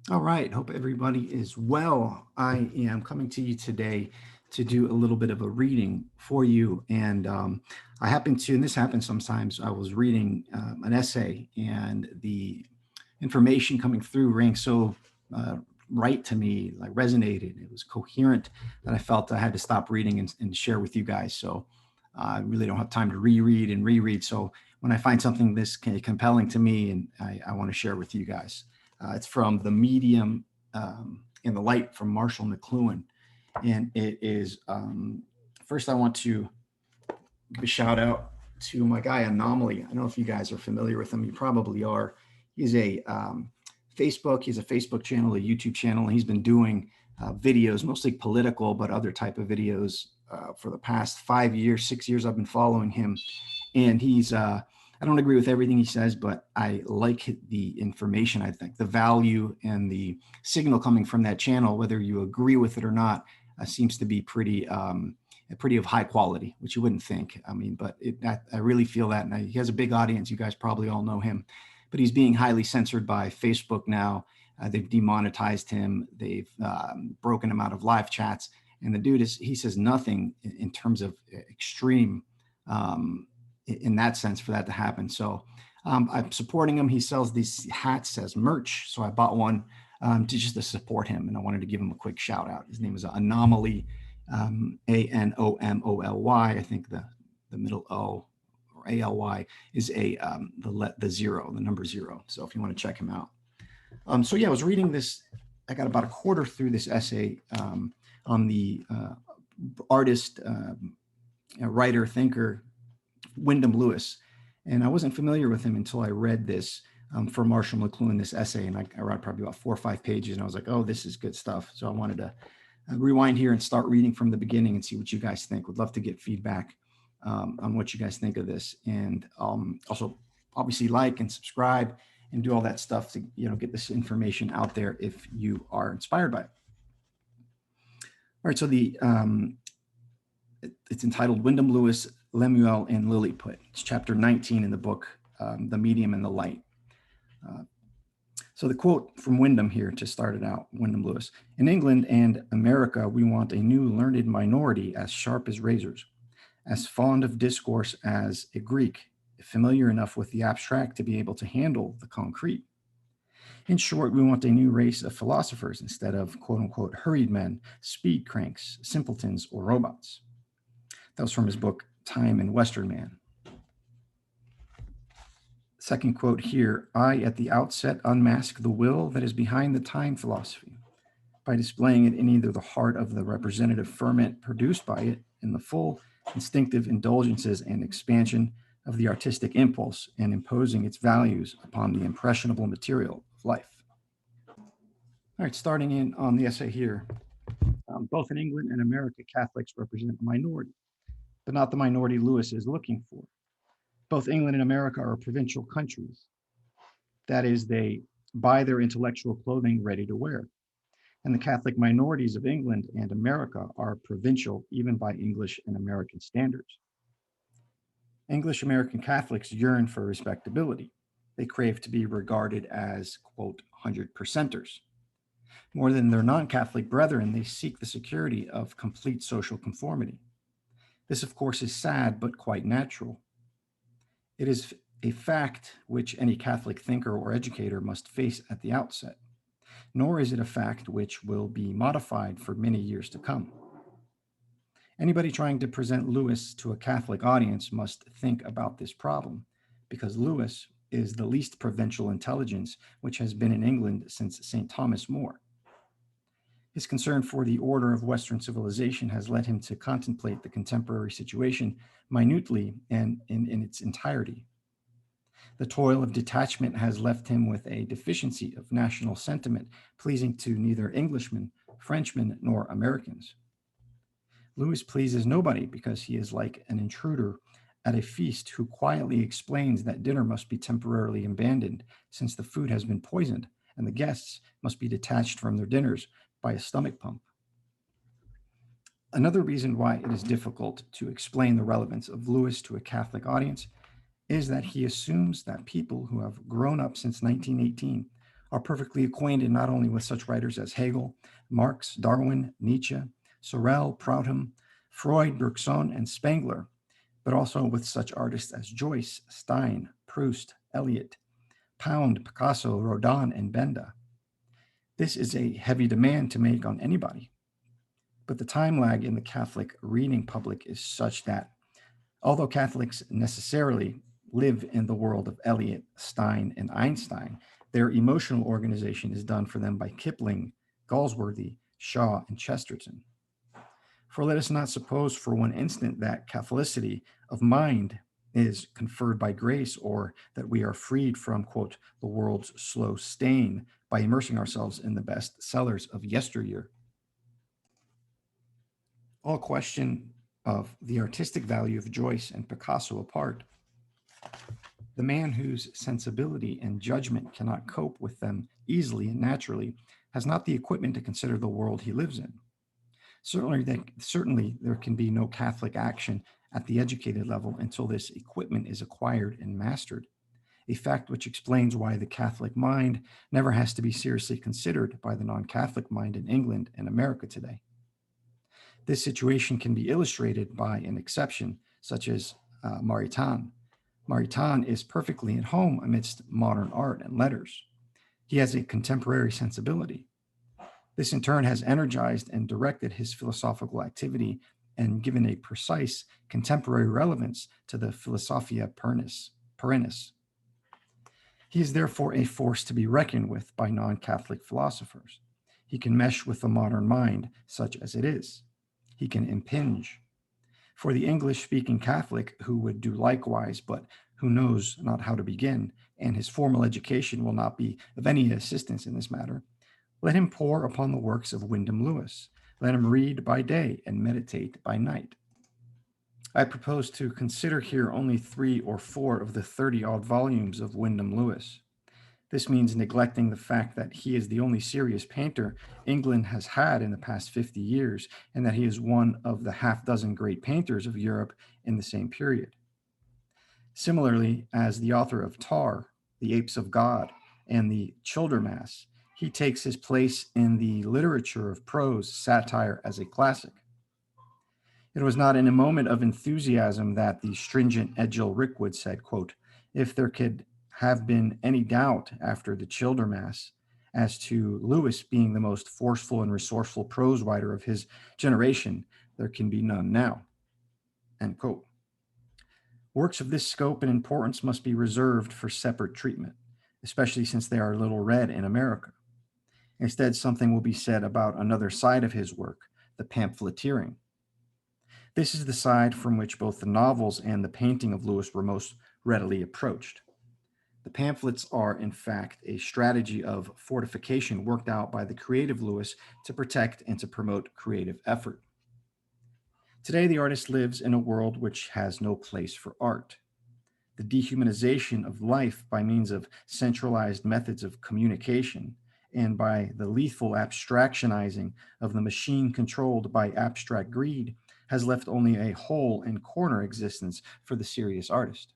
All right. Hope everybody is well. I am coming to you today to do a little bit of a reading for you. And I happen to, and this happens sometimes, I was reading an essay and the information coming through rang so uh, right to me, like resonated. It was coherent that I felt I had to stop reading and share with you guys. So I really don't have time to reread and reread. So when I find something this compelling to me, and I want to share with you guys. It's from The Medium in the Light from Marshall McLuhan. And it is, first, I want to give a shout out to my guy, Anomaly. I don't know if you guys are familiar with him. You probably are. He's a he's a Facebook channel, a YouTube channel, and he's been doing videos, mostly political, but other type of videos for the past 5 years, 6 years. I've been following him, and he's I don't agree with everything he says, but I like the information. I think the value and the signal coming from that channel, whether you agree with it or not, seems to be pretty of high quality, which you wouldn't think. I mean, but I really feel that. And he has a big audience. You guys probably all know him, but he's being highly censored by Facebook now. They've demonetized him. They've broken him out of live chats. And the dude he says nothing in terms of extreme in that sense for that to happen. So I'm supporting him. He sells these hats as merch. So I bought one just to support him. And I wanted to give him a quick shout out. His name is Anomaly, Anomoly. I think the middle O or ALY is the zero, the number zero. So if you want to check him out. So yeah, I was reading this. I got about a quarter through this essay on the artist, writer, thinker, Wyndham Lewis. And I wasn't familiar with him until I read this for Marshall McLuhan, this essay. And I read probably about 4 or 5 pages. And I was like, oh, this is good stuff. So I wanted to rewind here and start reading from the beginning and see what you guys think. Would love to get feedback on what you guys think of this. And also, obviously, like and subscribe and do all that stuff to get this information out there if you are inspired by it. All right, so it's entitled Wyndham Lewis, Lemuel, and Lilliput. It's chapter 19 in the book, The Medium and the Light. So the quote from Wyndham here to start it out, Wyndham Lewis. In England and America, we want a new learned minority as sharp as razors, as fond of discourse as a Greek, familiar enough with the abstract to be able to handle the concrete. In short, we want a new race of philosophers instead of quote unquote hurried men, speed cranks, simpletons, or robots. That was from his book, Time and Western Man. Second quote here, I at the outset unmask the will that is behind the time philosophy by displaying it in either the heart of the representative ferment produced by it in the full instinctive indulgences and expansion of the artistic impulse and imposing its values upon the impressionable material of life. All right, starting in on the essay here, both in England and America, Catholics represent a minority, but not the minority Lewis is looking for. Both England and America are provincial countries. That is, they buy their intellectual clothing ready to wear. And the Catholic minorities of England and America are provincial even by English and American standards. English American Catholics yearn for respectability. They crave to be regarded as, quote, 100%ers. More than their non Catholic brethren, they seek the security of complete social conformity. This, of course, is sad but quite natural. It is a fact which any Catholic thinker or educator must face at the outset, nor is it a fact which will be modified for many years to come. Anybody trying to present Lewis to a Catholic audience must think about this problem, because Lewis is the least provincial intelligence which has been in England since St. Thomas More. His concern for the order of Western civilization has led him to contemplate the contemporary situation minutely and in its entirety. The toil of detachment has left him with a deficiency of national sentiment pleasing to neither Englishmen, Frenchmen, nor Americans. Lewis pleases nobody because he is like an intruder at a feast who quietly explains that dinner must be temporarily abandoned since the food has been poisoned and the guests must be detached from their dinners by a stomach pump. Another reason why it is difficult to explain the relevance of Lewis to a Catholic audience is that he assumes that people who have grown up since 1918 are perfectly acquainted not only with such writers as Hegel, Marx, Darwin, Nietzsche, Sorel, Proudhon, Freud, Bergson, and Spengler, but also with such artists as Joyce, Stein, Proust, Eliot, Pound, Picasso, Rodin, and Benda. This is a heavy demand to make on anybody, but the time lag in the Catholic reading public is such that although Catholics necessarily live in the world of Eliot, Stein, and Einstein, their emotional organization is done for them by Kipling, Galsworthy, Shaw, and Chesterton. For let us not suppose for one instant that Catholicity of mind is conferred by grace, or that we are freed from, quote, the world's slow stain by immersing ourselves in the best sellers of yesteryear. All question of the artistic value of Joyce and Picasso apart, the man whose sensibility and judgment cannot cope with them easily and naturally has not the equipment to consider the world he lives in. Certainly, there can be no Catholic action at the educated level until this equipment is acquired and mastered, a fact which explains why the Catholic mind never has to be seriously considered by the non Catholic mind in England and America today. This situation can be illustrated by an exception, such as Maritain. Maritain is perfectly at home amidst modern art and letters. He has a contemporary sensibility. This in turn has energized and directed his philosophical activity and given a precise contemporary relevance to the Philosophia Perennis. He is therefore a force to be reckoned with by non Catholic philosophers. He can mesh with the modern mind, such as it is. He can impinge. For the English speaking Catholic who would do likewise, but who knows not how to begin, and his formal education will not be of any assistance in this matter, let him pore upon the works of Wyndham Lewis. Let him read by day and meditate by night. I propose to consider here only 3 or 4 of the 30-odd volumes of Wyndham Lewis. This means neglecting the fact that he is the only serious painter England has had in the past 50 years, and that he is one of the half-dozen great painters of Europe in the same period. Similarly, as the author of Tar, The Apes of God, and the Childermass, he takes his place in the literature of prose satire as a classic. It was not in a moment of enthusiasm that the stringent Edgell Rickwood said, quote, if there could have been any doubt after the Childermass as to Lewis being the most forceful and resourceful prose writer of his generation, there can be none now, end quote. Works of this scope and importance must be reserved for separate treatment, especially since they are little read in America. Instead, something will be said about another side of his work, the pamphleteering. This is the side from which both the novels and the painting of Lewis were most readily approached. The pamphlets are, in fact, a strategy of fortification worked out by the creative Lewis to protect and to promote creative effort. Today, the artist lives in a world which has no place for art. The dehumanization of life by means of centralized methods of communication and by the lethal abstractionizing of the machine controlled by abstract greed has left only a hole and corner existence for the serious artist.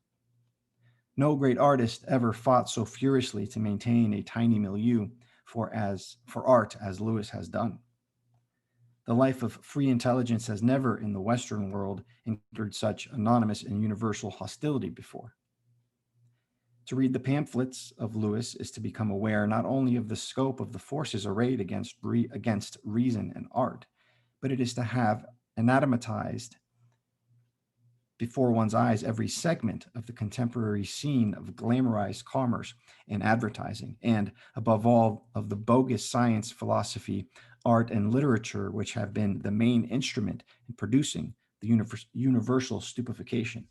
No great artist ever fought so furiously to maintain a tiny milieu for art as Lewis has done. The life of free intelligence has never in the Western world encountered such anonymous and universal hostility before. To read the pamphlets of Lewis is to become aware not only of the scope of the forces arrayed against reason and art, but it is to have anathematized before one's eyes every segment of the contemporary scene of glamorized commerce and advertising, and above all, of the bogus science, philosophy, art, and literature which have been the main instrument in producing the universal stupefaction.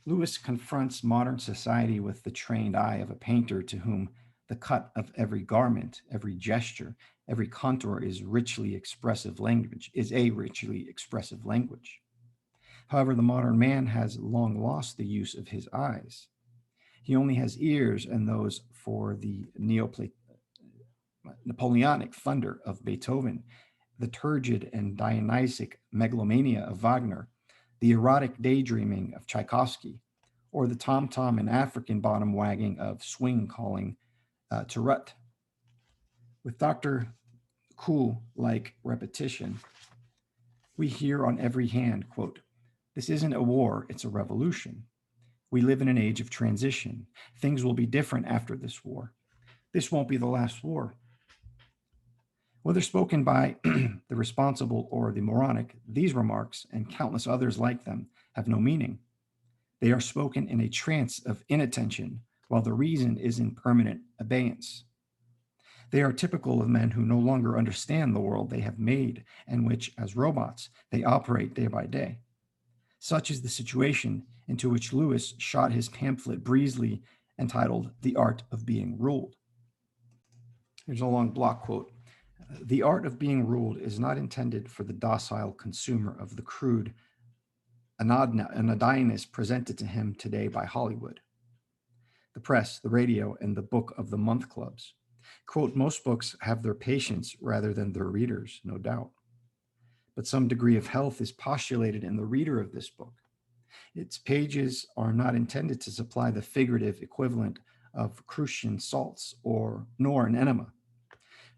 Lewis confronts modern society with the trained eye of a painter to whom the cut of every garment, every gesture, every contour is a richly expressive language. However, the modern man has long lost the use of his eyes. He only has ears, and those for the Napoleonic thunder of Beethoven, the turgid and Dionysic megalomania of Wagner, the erotic daydreaming of Tchaikovsky, or the tom-tom and African bottom wagging of swing calling to rut. With Dr. Cool-like repetition, we hear on every hand, quote, "This isn't a war, it's a revolution. We live in an age of transition. Things will be different after this war. This won't be the last war." Whether spoken by the responsible or the moronic, these remarks, and countless others like them, have no meaning. They are spoken in a trance of inattention, while the reason is in permanent abeyance. They are typical of men who no longer understand the world they have made and which, as robots, they operate day by day. Such is the situation into which Lewis shot his pamphlet breezily entitled The Art of Being Ruled. Here's a long block quote. "The art of being ruled is not intended for the docile consumer of the crude anodyness presented to him today by Hollywood, the press, the radio, and the book of the month clubs. Quote, most books have their patients rather than their readers, no doubt. But some degree of health is postulated in the reader of this book. Its pages are not intended to supply the figurative equivalent of Crucian salts nor an enema.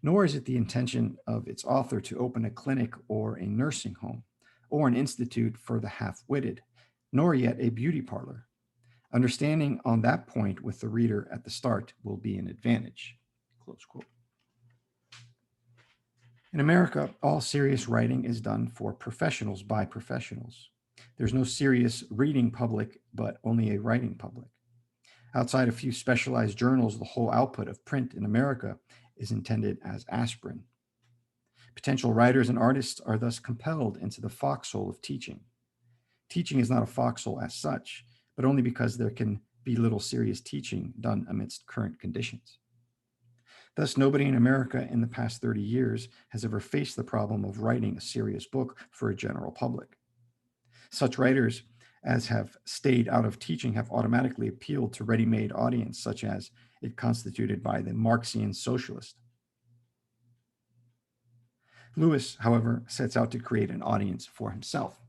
Nor is it the intention of its author to open a clinic or a nursing home, or an institute for the half-witted, nor yet a beauty parlor. Understanding on that point with the reader at the start will be an advantage." Close quote. In America, all serious writing is done for professionals by professionals. There's no serious reading public, but only a writing public. Outside a few specialized journals, the whole output of print in America is intended as aspirin. Potential writers and artists are thus compelled into the foxhole of teaching. Teaching is not a foxhole as such, but only because there can be little serious teaching done amidst current conditions. Thus, nobody in America in the past 30 years has ever faced the problem of writing a serious book for a general public. Such writers as have stayed out of teaching have automatically appealed to ready-made audience, such as it constituted by the Marxian socialist. Lewis, however, sets out to create an audience for himself.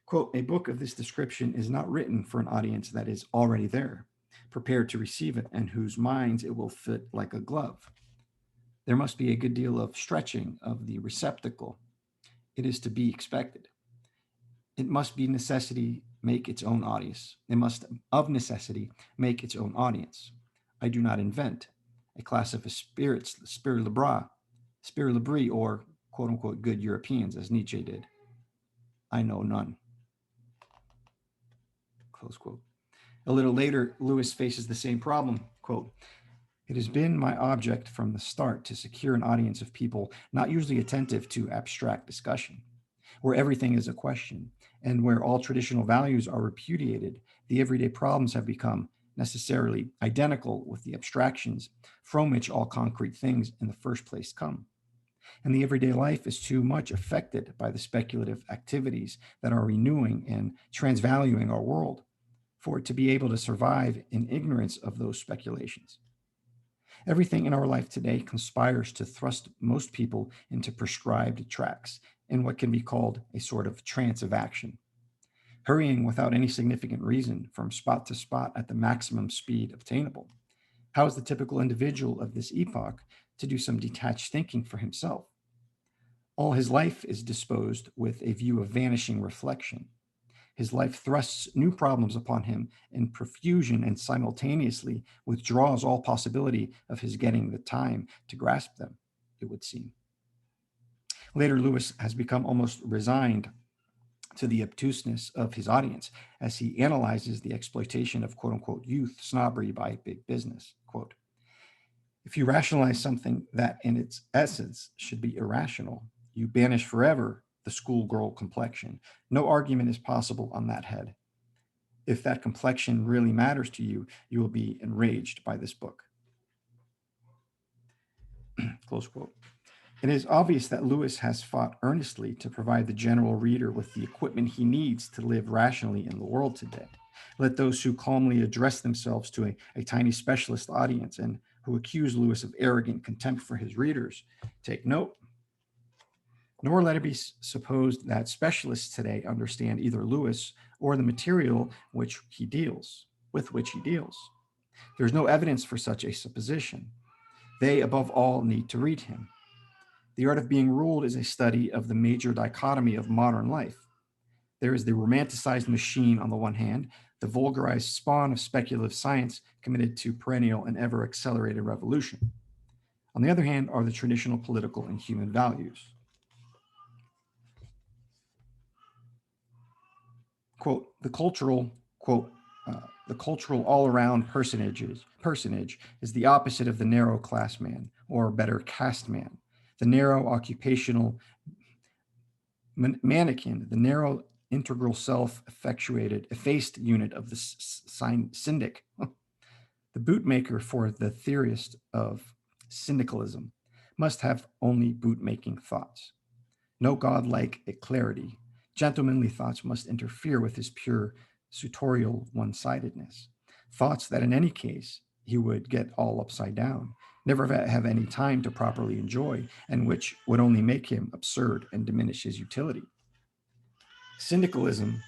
Quote, "A book of this description is not written for an audience that is already there, prepared to receive it, and whose minds it will fit like a glove. There must be a good deal of stretching of the receptacle. It is to be expected. It must be necessity make its own audience. It must of necessity make its own audience. I do not invent a class of spirits, spirit libre, or quote unquote good Europeans, as Nietzsche did. I know none." Close quote. A little later, Lewis faces the same problem. Quote, "It has been my object from the start to secure an audience of people not usually attentive to abstract discussion, where everything is a question, and where all traditional values are repudiated. The everyday problems have become necessarily identical with the abstractions from which all concrete things in the first place come. And the everyday life is too much affected by the speculative activities that are renewing and transvaluing our world for it to be able to survive in ignorance of those speculations. Everything in our life today conspires to thrust most people into prescribed tracks in what can be called a sort of trance of action, hurrying without any significant reason from spot to spot at the maximum speed obtainable. How is the typical individual of this epoch to do some detached thinking for himself? All his life is disposed with a view of vanishing reflection. His life thrusts new problems upon him in profusion and simultaneously withdraws all possibility of his getting the time to grasp them, it would seem. Later, Lewis has become almost resigned to the obtuseness of his audience as he analyzes the exploitation of quote unquote youth snobbery by big business. Quote, "If you rationalize something that in its essence should be irrational, you banish forever the schoolgirl complexion. No argument is possible on that head. If that complexion really matters to you, you will be enraged by this book." Close quote. It is obvious that Lewis has fought earnestly to provide the general reader with the equipment he needs to live rationally in the world today. Let those who calmly address themselves to a tiny specialist audience and who accuse Lewis of arrogant contempt for his readers take note. Nor let it be supposed that specialists today understand either Lewis or the material with which he deals. There's no evidence for such a supposition. They, above all, need to read him. The Art of Being Ruled is a study of the major dichotomy of modern life. There is the romanticized machine on the one hand, the vulgarized spawn of speculative science committed to perennial and ever accelerated revolution. On the other hand, are the traditional political and human values. Quote, the cultural all-around personage is the opposite of the narrow class man, or better, caste man. The narrow occupational mannequin, the narrow integral self effaced unit of the syndic, the bootmaker for the theorist of syndicalism, must have only bootmaking thoughts. No godlike clarity. Gentlemanly thoughts must interfere with his pure sutorial one-sidedness. Thoughts that in any case he would get all upside down, never have any time to properly enjoy, and which would only make him absurd and diminish his utility. Syndicalism,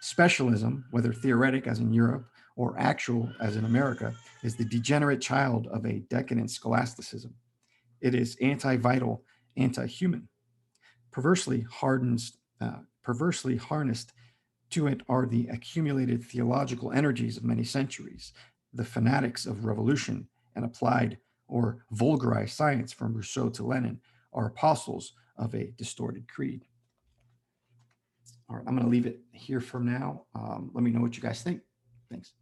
specialism, whether theoretic as in Europe or actual as in America, is the degenerate child of a decadent scholasticism. It is anti-vital, anti-human. Perversely harnessed to it are the accumulated theological energies of many centuries, the fanatics of revolution and applied or vulgarized science from Rousseau to Lenin are apostles of a distorted creed. All right, I'm going to leave it here for now. Let me know what you guys think. Thanks.